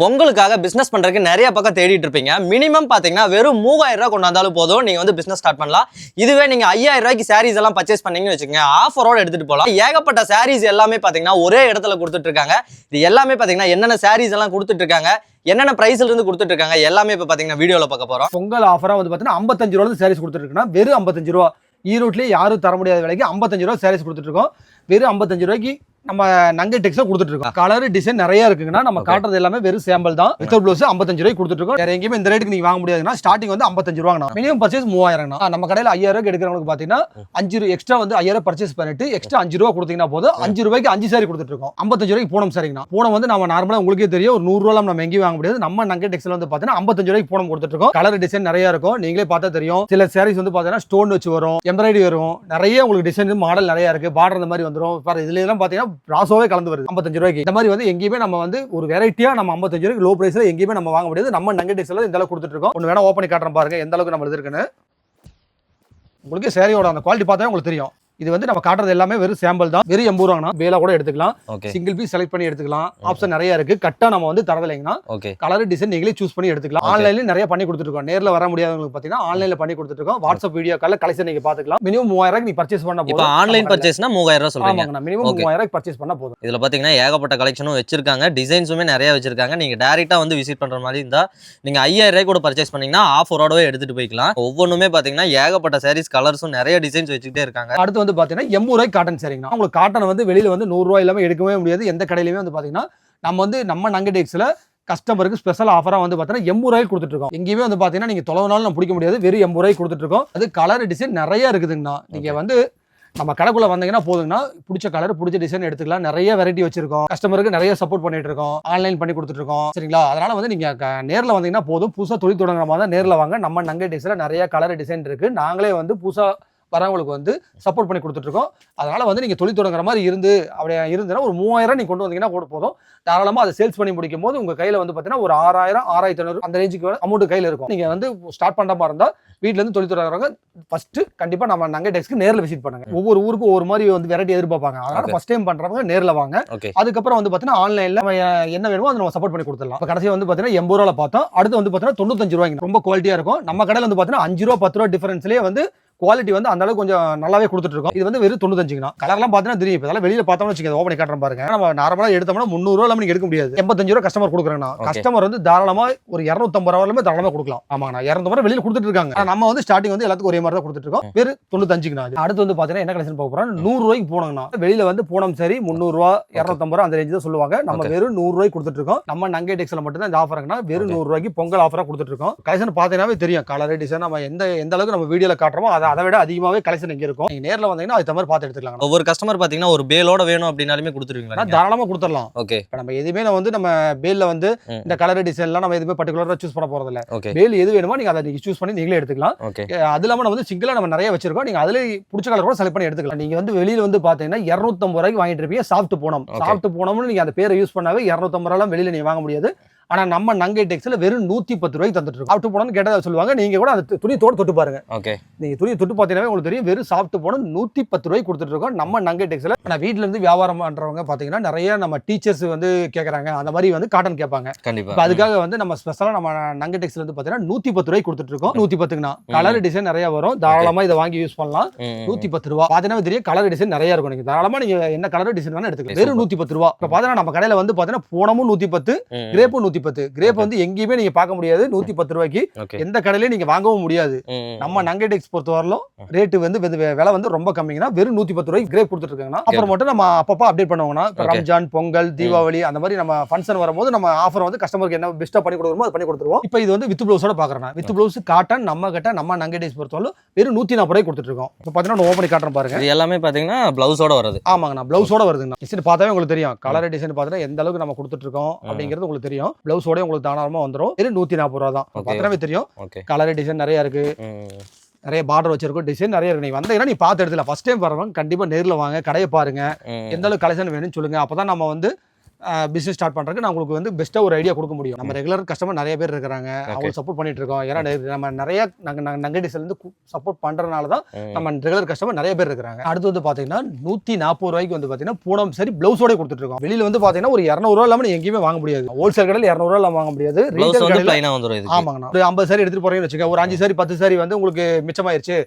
பொங்கலுக்காக business பண்றதுக்கு நிறைய பக்கம் தேடிட்டு இருப்பீங்க. மினிமம் பாத்தீங்கன்னா வெறும் 3000 ரூபாய் கொண்டு வந்தாலும் போதும், நீங்க வந்து பிசினஸ் ஸ்டார்ட் பண்ணலாம். இதுவே நீங்க 5000 ரூபாய்க்கு சாரீஸ் எல்லாம் பர்ச்சேஸ் பண்ணீங்கன்னு வச்சுக்கோங்க, ஆஃபரோட எடுத்துட்டு போகலாம். ஏகப்பட்ட சாரீஸ் எல்லாமே பாத்தீங்கன்னா ஒரே இடத்துல கொடுத்துட்டு இருக்காங்க. இது எல்லாமே பாத்தீங்கன்னா என்னென்ன சாரீஸ் எல்லாம் கொடுத்துட்டு இருக்காங்க, என்னென்ன பிரைஸ்ல இருந்து கொடுத்துட்டு இருக்காங்க, எல்லாமே இப்ப பாத்தீங்கன்னா வீடியோல பார்க்க போறோம். பொங்கல் ஆஃபரா வந்து பாத்தீங்கன்னா 55 ரூபாய் சாரீஸ் கொடுத்துட்டு இருக்குன்னா வெறும் 55 ரூபா. ஈரோட்லயே யாரும் தர முடியாத விலைக்கு 55 ரூபாய் சாரீஸ் கொடுத்துட்டு இருக்கோம். வெறும் 55 ரூபாய்க்கு நம்ம நங்கை டெக்ஸ்ல கொடுத்துட்டு இருக்கோம். கலர் டிசைன் நிறைய இருக்குங்கன்னா நம்ம காட்டுறது எல்லாமே வெறும் சாம்பிள் தான். வித்தவுட் ப்ளவுஸ் 55 ரூபாய்க்கு கொடுத்துட்டு இருக்கோம். வேற எங்கேயுமே இந்த ரேட்டுக்கு நீங்க வாங்க முடியாதுன்னா ஸ்டார்டிங் வந்து 55 ரூபாங்கண்ணா. Minimum purchase 3000. நம்ம கடையில் 5000 ரூபாய்க்கு எடுக்கிறவங்களுக்கு பாத்தீங்கன்னா 5 எக்ஸ்ட்ரா வந்து 5000 பர்ச்சேஸ் பண்ணிட்டு எக்ஸ்ட்ரா 5 ரூபா கொடுத்தீங்கன்னா போதும். 5 ரூபாய்க்கு 5 சாரி கொடுத்துட்டு இருக்கோம். 55 ரூபாய்க்கு பூனம் சாரிங்கண்ணா. பூனம் வந்து நம்ம நார்மலா உங்களுக்கே தெரியும், ஒரு 100 ரூபாய் நம்ம எங்கேயும் வாங்க முடியாது. நம்ம நங்கை டெக்ஸ்ல வந்து பாத்தீங்கன்னா 55 ரூபாய்க்கு பூனம் கொடுத்துட்டு இருக்கோம். கலர் டிசைன் நிறைய இருக்கும், நீங்களே பார்த்தா தெரியும். சில சாரீஸ் வந்து பாத்தீங்கன்னா ஸ்டோன் வச்சு வரும், எம்ப்ராய்டரி வரும், நிறைய உங்களுக்கு டிசைன் மாடல் நிறைய இருக்கு. பார்டர் இந்த மாதிரி வந்துரும். இதுல எல்லாம் பாத்தீங்கன்னா ராசோவே கலந்து வருது 55 ரூபாய்க்கு. இந்த மாதிரி வந்து எங்கேயுமே நம்ம வந்து ஒரு வெரைட்டியா நம்ம 55 ரூபாய்க்கு லோ பிரைஸ்ல எங்கேயுமே நம்ம வாங்க முடியாது. நம்ம நங்கை டெக்ஸ்ல இந்த அளவுக்கு கொடுத்துட்டு இருக்கோம். ஒன்னு வேணா ஓபன் பண்ணி காட்டுறேன் பாருங்க எந்த அளவுக்கு நம்ம இருக்குன்னு. உங்களுக்கு சாரியோட அந்த குவாலிட்டி பார்த்தா உங்களுக்கு தெரியும். இது வந்து நம்ம காட்டுறது எல்லாமே வெறும் சாம்பிள் தான். வெறும் 80 ரூபாங்கண்ணா. வேலை கூட எடுத்துக்கலாம், சிங்கிள் பீஸ் செலக்ட் பண்ணி எடுத்துக்கலாம். ஆப்ஷன் நிறைய இருக்கு. கட்டா நம்ம வந்து தரதில்லைங்கன்னா கலர் டிசைன் நீங்களே சூஸ் பண்ணி எடுத்துக்கலாம். ஆன்லைன்ல நிறைய பண்ணி கொடுத்துருக்கோம். நேர்ல வர முடியாதவங்களுக்கு பாத்தீங்கன்னா ஆன்லைன்ல பண்ணி கொடுத்துருக்கோம். வாட்ஸ்அப் வீடியோ கால்ல கலெக்ஷன் நீங்க பாத்துக்கலாம். மினிமம் 3000 ரூபாய்க்கு நீ பர்ச்சேஸ் பண்ண போதும். இப்போ ஆன்லைன் பர்ச்சேஸ்னா 3000 ரூபாய் சொல்றீங்க. ஆமாங்கண்ணா, மினிமம் 3000 ரூபாய்க்கு பர்ச்சேஸ் பண்ணா போதும். இதுல பாத்தீங்கன்னா ஏகப்பட்ட கலெக்ஷனும் வச்சிருக்காங்க, டிசைன்ஸுமே நிறைய வச்சிருக்காங்க. நீங்க டைரக்டா வந்து விசிட் பண்ற மாதிரி இருந்தா நீங்க 5000 ரூபாய் கூட பர்ச்சேஸ் பண்ணீங்கன்னா ஆஃபரோடவே எடுத்துட்டு போய்க்கலாம். ஒவ்வொன்றுமே பாத்தீங்கன்னா ஏகப்பட்ட சாரீஸ் கலர்ஸும் நிறைய டிசைன்ஸ் வச்சுக்கிட்டே இருக்காங்க. அடுத்து வந்து பாத்தீங்கன்னா 80 ரூபாய்க்கு காட்டன் சாரிங்கண்ணா. உங்களுக்கு காட்டன் வந்து வெளியில வந்து 100 ரூபாய் இல்லாம எடுக்கவே முடியாது. எந்த கடையிலுமே வந்து பாத்தீங்கன்னா நம்ம நங்கை டெக்ஸ்ல கஸ்டமருக்கு ஸ்பெஷல் ஆஃபரா வந்து பாத்தீங்கன்னா 80 ரூபாய்க்கு கொடுத்துட்டு இருக்கோம். எங்கேயுமே வந்து பாத்தீங்கன்னா நீங்க தொலைவனாலும் நம்ம பிடிக்க முடியாது. வெறும் 80 ரூபாய்க்கு கொடுத்துட்டு இருக்கோம். அது கலர் டிசைன் நிறைய இருக்குதுங்கண்ணா. நீங்க வந்து நம்ம கடைக்குள்ள வந்தீங்கன்னா போதுங்கண்ணா, பிடிச்ச கலர் பிடிச்ச டிசைன் எடுத்துக்கலாம். நிறைய வெரைட்டி வச்சிருக்கோம். கஸ்டமருக்கு நிறைய சப்போர்ட் பண்ணிட்டு இருக்கோம். ஆன்லைன் பண்ணி கொடுத்துட்டு இருக்கோம். சரிங்களா? அதனால வந்து நீங்க நேர்ல வந்தீங்கன்னா போதும். புதுசா தொழில் தொடங்குற மாதிரி தான் நேர்ல வாங்க. நம்ம நங்கை டெக்ஸ்ல நிறைய கலர் டிசைன் இருக்கு. நாங்களே வந்து புதுசா வரவங்களுக்கு வந்து சப்போர்ட் பண்ணி கொடுத்துட்டு இருக்கோம். அதனால வந்து நீங்க தொழில் தொடங்குற மாதிரி அப்படியே இருந்ததுன்னா ஒரு 3000 நீங்க கொண்டு வந்தீங்கன்னா கூட போதும். தாராளமா அதை சேல்ஸ் பண்ணி முடிக்கும் போது உங்க கையில வந்து பாத்தீங்கன்னா ஒரு 6000 6500 அந்த ரேஞ்சுக்கு அமௌண்ட் கையில இருக்கும். நீங்க வந்து ஸ்டார்ட் பண்ற மாதிரி இருந்தா வீட்ல இருந்து தொழில் தொடங்குறவங்க ஃபர்ஸ்ட் கண்டிப்பா நம்ம நங்கை டெக்ஸ்க்கு நேர்ல விசிட் பண்ணுங்க. ஒவ்வொரு ஊருக்கும் ஒரு மாதிரி வந்து வெரைட்டி எதிர்பார்ப்பாங்க. அதனால ஃபர்ஸ்ட் டைம் பண்றவங்க நேர்ல வாங்க. அதுக்கப்புறம் வந்து பாத்தீங்கன்னா ஆன்லைன்ல என்ன வேணுமோ அதை நம்ம சப்போர்ட் பண்ணி கொடுத்துடலாம். கடைசியா வந்து பாத்தீங்கன்னா 80 ரூபாய் பார்த்தோம். அடுத்து வந்து பாத்தீங்கன்னா 95 ரூபாய்க்கு ரொம்ப குவாலிட்டியா இருக்கும். நம்ம கடையில வந்து பாத்தீங்கன்னா 5 ரூபாய் 10 ரூபாய் டிஃபரன்ஸ்லயே வந்து குவாலிட்டி வந்து அந்த அளவுக்கு கொஞ்சம் நல்லாவே கொடுத்துட்டு இருக்கோம். இது வந்து வெறும் 95ங்கண்ணா. கலர்லாம் பார்த்தீங்கன்னா தெரியும். இப்போ வெளியில பார்த்தோம்னு வச்சுக்கோங்க, ஓபன் பண்ணி காட்டுறேன் பாருங்க. நம்ம நார்மலா எடுத்தோம்னா 300 ரூபாய் நீங்க எடுக்க முடியாது. 85 ரூபாய் கஸ்டமர் கொடுக்குறாங்கண்ணா. கஸ்டமர் வந்து தாராளமா ஒரு 250 ரூபாய்ல தாராளமா கொடுக்கலாம். ஆமாங்கண்ணா, 200 ரூபாய் வெளியில கொடுத்துட்டு இருக்காங்க. நம்ம வந்து ஸ்டார்டிங் வந்து எல்லாத்துக்கும் ஒரே மாதிரி தான் கொடுத்துட்டு இருக்கோம். வெறும் 95ங்கண்ணா. அடுத்து வந்து பாத்தீங்கன்னா என்ன கலெக்ஷன் பார்க்க போறோம், 100 ரூபாய்க்கு போனோம்னா வெளியில வந்து பூனம் சரி 300 ரூபாய் 250 ரூபாய் அந்த ரேஞ்ச் தான் சொல்லுவாங்க. நம்ம வெறும் 100 ரூபாய்க்கு கொடுத்துட்டு இருக்கோம். நம்ம நங்கை டெக்ஸ்ல மட்டும் தான் இந்த ஆஃபர்ங்கண்ணா. வெறும் 100 ரூபாய்க்கு பொங்கல் ஆஃபரா கொடுத்துட்டு இருக்கோம். கலெக்ஷன் பார்த்தீங்கன்னாவே தெரியும். கலர் டிசைன் நம்ம எந்த அளவுக்கு நம்ம வீடியோல காட்டுறோமோ அதை விட அதிகமாவே கலெக்ஷன் இங்க இருக்கும். நீங்க நேர்ல வந்தீங்கன்னா அது மாதிரி பார்த்து எடுத்துக்கலாம். ஒவ்வொரு கஸ்டமர் பாத்தீங்கன்னா ஒரு பேலோட வேணும் அப்படினாலுமே கொடுத்துருவீங்களா? தாராளமா கொடுத்துடலாம். ஓகே. இப்போ நம்ம எதுவுமே வந்து நம்ம பேல்ல வந்து இந்த கலர் டிசைன்லாம் நம்ம எதுவுமே பர்டிகுலரா சூஸ் பண்ண போறது இல்ல. பேல் எது வேணுமோ நீங்க அதை சூஸ் பண்ணி நீங்களே எடுத்துக்கலாம். அது இல்லாம நம்ம வந்து சிங்கிளா நம்ம நிறைய வச்சிருக்கோம். நீங்க அதுல பிடிச்ச கலர் கூட செலக்ட் பண்ணி எடுத்துக்கலாம். நீங்க வந்து வெளியில வந்து பாத்தீங்கன்னா 250 ரூபாய்க்கு வாங்கிட்டு இருப்பீங்க சாஃப்ட் பூனம். சாஃப்ட் பூனம்னு நீங்க அந்த பேரை யூஸ் பண்ணாவே 250 ரூபாய் வெளியில நீங்க வாங்க முடியாது. ஆனா நம்ம நங்கை டெக்ஸ்ல வெறும் 110 ரூபாய்க்கு தந்துட்டு இருக்கோம். சாஃப்ட் பூனம் கேட்டதா சொல்லுவாங்க. நீங்க கூட அந்த துணி தொட்டு பாருங்க. நீங்க துணி தொட்டு பாத்தீங்கன்னா உங்களுக்கு தெரியும். வெறும் சாஃப்ட் பூனம் 110 ரூபாய்க்கு கொடுத்துட்டு இருக்கோம் நம்ம நங்கை டெக்ஸ்ல. ஆனா வீட்ல இருந்து வியாபாரம் பண்றவங்க பாத்தீங்கன்னா நிறைய நம்ம டீச்சர்ஸ் வந்து கேக்குறாங்க. அந்த மாதிரி வந்து காட்டன் கேட்பாங்க. அதுக்காக வந்து நம்ம ஸ்பெஷலா நம்ம நங்கை டெக்ஸ்ல வந்து பாத்தீங்கன்னா 110 ரூபாய்க்கு கொடுத்துட்டு இருக்கோம். 110ங்கண்ணா. கலர் டிசைன் நிறைய வரும். தாராளமா இதை வாங்கி யூஸ் பண்ணலாம். 110 ரூபாய் பாத்தீங்கன்னா தெரியும். கலர் டிசைன் நிறைய இருக்கும். நீங்க தாராளமா நீங்க என்ன கலர் டிசைன் வேணா எடுத்துக்கலாம். வெறும் 110 ரூபாய். இப்ப பாத்தீங்கன்னா நம்ம கடையில வந்து பாத்தீங்கன்னா பூனமும் 110, கிரேப்பும் 110. கிரேப் வந்து எங்கேயுமே நீங்க பார்க்க முடியாது. 110 ரூபாய்க்கு எந்த கடையிலயும் நீங்க வாங்கவும் முடியாது. நம்ம நங்கை டெக்ஸ் பொறுத்த வரலும் ரேட் வந்து விலை வந்து ரொம்ப கம்மிங்கன்னா வெறும் 110 ரூபாய்க்கு கிரேப் கொடுத்துட்டு இருக்காங்கன்னா. அப்புறம் மட்டும் நம்ம அப்பப்போ அப்டேட் பண்ணுவோம்னா ரம்ஜான், பொங்கல், தீபாவளி அந்த மாதிரி நம்ம ஃபங்க்ஷன் வரும்போது நம்ம ஆஃபர் வந்து கஸ்டமருக்கு என்ன பெஸ்ட்டா பண்ணி கொடுக்கணுமோ அது பண்ணி கொடுத்துருவோம். இப்போ இது வந்து வித் பிளவுஸோட பாக்குறேன். வித் பிளவுஸ் காட்டன் நம்ம கிட்ட நம்ம நங்கை டெக்ஸ் பொறுத்த வரலும் வெறும் 140 ரூபாய்க்கு கொடுத்துட்டு இருக்கோம். இப்போ பாத்தீங்கன்னா ஓபன் பண்ணி காட்டுறேன் பாருங்க. இது எல்லாமே பாத்தீங்கன்னா பிளவுஸோட வருது. ஆமாங்கண்ணா, பிளவுஸோட வருதுங்கண்ணா. டிசைன் பார்த்தாவே உங்களுக்கு தெரியும். கலர் டிசைன் பார்த்தீங்கன்னா எந்த அளவுக்கு நம்ம கொடுத்துட்டு இருக்கோம் அப்படிங்கிறது உங்களுக்கு தெரியும். பிளவுஸோட உங்களுக்கு தாராளமா வந்துடும். 140 ரூபா தான். பார்த்தா தெரியும். கலர் டிசைன் நிறைய இருக்கு. நிறைய பார்டர் வச்சிருக்கோம். டிசைன் நிறைய இருக்கு. நீ வந்தீங்கன்னா நீ பார்த்து எடுத்துல. ஃபர்ஸ்ட் டைம் வரவங்க கண்டிப்பா நேர்ல வாங்க. கடையை பாருங்க. எந்த அளவுக்கு கலெக்ஷன் வேணும்னு சொல்லுங்க. அப்பதான் நம்ம வந்து பிசினஸ் ஸ்டார்ட் பண்றதுக்கு நான் உங்களுக்கு வந்து பெஸ்ட்டாக ஒரு ஐடியா கொடுக்க முடியும். நம்ம ரெகுலர் கஸ்டமர் நிறைய பேர் இருக்கிறாங்க, அவங்க சப்போர்ட் பண்ணிட்டு இருக்கோம். ஏன்னா நம்ம நிறைய நங்கடிஸ்ல இருந்து சப்போர்ட் பண்றதுனால தான் நம்ம ரெகுலர் கஸ்டமர் நிறைய பேர் இருக்காங்க. அடுத்து வந்து பாத்தீங்கன்னா 140 ரூபாய்க்கு வந்து பாத்தீங்கன்னா பூனம் சரி பிளவுஸோட கொடுத்துட்டு இருக்கோம். வெளியில வந்து பாத்தீங்கன்னா ஒரு 200 ரூபா இல்லாம எங்கேயுமே வாங்க முடியாது. ஹோல்சேல் கடையில் 200 ரூபா இல்லாம வாங்க முடியாது. ரீட்டைல் கடையில் ஆமாங்கண்ணா ஒரு 50 சாரி எடுத்துட்டு போறீங்கன்னு வச்சுக்க, ஒரு 5 சாரி 10 சாரி வந்து உங்களுக்கு மிச்சமாயிருச்சு,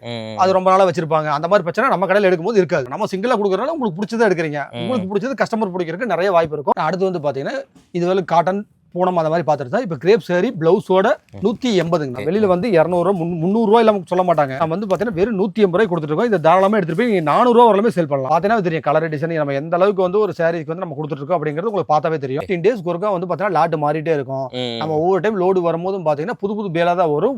அது ரொம்ப நாளா வச்சிருப்பாங்க. அந்த மாதிரி பிரச்சனை நம்ம கடையில் எடுக்கும்போது இருக்காது. நம்ம சிங்கிளா கொடுக்கறதுனால உங்களுக்கு பிடிச்சதை எடுக்கிறீங்க, உங்களுக்கு பிடிச்சது கஸ்டமர் பிடிக்கிறதுக்கு நிறைய வாய்ப்பு இருக்கும். அடுத்து வந்து பாத்தீங்கன்னா இதுவரை காட்டன் பூனம் அந்த மாதிரி பார்த்துட்டு தான் இப்போ கிரேப் சாரி பிளவுஸோட 180. வெளியில வந்து 200 300 ரூபாய் இல்லாம சொல்ல மாட்டாங்க. நம்ம வந்து பாத்தீங்கன்னா வெறும் 180 ரூபாய் கொடுத்துட்டு இருக்கோம். இதை தாராளமா எடுத்துட்டு போய் 400 ரூபா வரலுமே சேல் பண்ணலாம். பார்த்தீங்கன்னா தெரியும் கலர் டிசைன் நம்ம எந்த அளவுக்கு வந்து ஒரு சாரிக்கு வந்து நம்ம கொடுத்துட்டு இருக்கோம் அப்படிங்கிறது உங்களுக்கு பார்த்தாவே தெரியும். 15 டேஸ்க்கு ஒருக்கா வந்து பாத்தீங்கன்னா லாட் மாறிட்டே இருக்கும். நம்ம ஒவ்வொரு டைம் லோடு வரும்போதும் பாத்தீங்கன்னா புது புது பேலா தான் வரும்.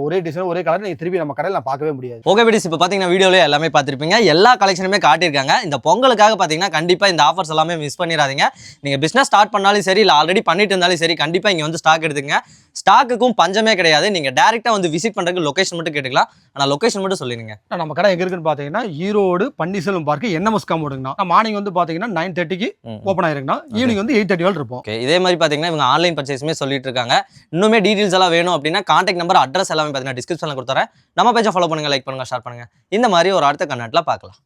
ஒரே டிசைன் ஒரே கலர் நீங்க திருப்பி நம்ம கடையில் பார்க்கவே முடியாது. ஓகே வீடியோஸ் இப்போ பார்த்தீங்கன்னா வீடியோல எல்லாமே பார்த்துருப்பீங்க, எல்லா கலெக்ஷனுமே காட்டியிருக்காங்க. இந்த பொங்கலுக்காக பார்த்தீங்கன்னா கண்டிப்பாக இந்த ஆஃபர்ஸ் எல்லாமே மிஸ் பண்ணிடாதீங்க. நீங்கள் பிஸ்னஸ் ஸ்டார்ட் பண்ணாலும் சரி, இல்லை ஆல்ரெடி பண்ணிட்டு இருந்தாலும் சரி, கண்டிப்பாக இங்கே வந்து ஸ்டாக் எடுத்துங்க. ஸ்டாக்குக்கும் பஞ்சமே கிடையாது. நீங்கள் டேரெக்டாக வந்து விசிட் பண்ணுறதுக்கு லொகேஷன் மட்டும் கேட்டுக்கலாம். ஆனால் லொகேஷன் மட்டும் சொல்லிடுங்க. நம்ம கடை எங்க இருக்குன்னு பார்த்தீங்கன்னா ஈரோடு பன்னீர்செல்வம் பார்க் NMS காம்பவுண்டுங்கண்ணா. மார்னிங் வந்து பார்த்தீங்கன்னா 9:30க்கு ஓப்பன் ஆயிருக்குண்ணா. ஈவினிங் வந்து 8:30 இருப்போம். ஓகே, இதே மாதிரி பார்த்தீங்கன்னா இவங்க ஆன்லைன் பர்ச்சேஸுமே சொல்லிட்டு இருக்காங்க. இன்னுமே டீட்டெயில்ஸ் எல்லாம் வேணும் அப்படின்னா கான்டாக்ட் நம்பர், அட்ரஸ் எல்லாமே பார்த்தீங்கன்னா டிஸ்கிரிப்ஷனில் கொடுத்துறேன். நம்ம பேஜை ஃபாலோ பண்ணுங்க, லைக் பண்ணுங்க, ஷேர் பண்ணுங்க. இந்த மாதிரி ஒரு அடுத்த கண்டென்ட்ல பார்க்கலாம்.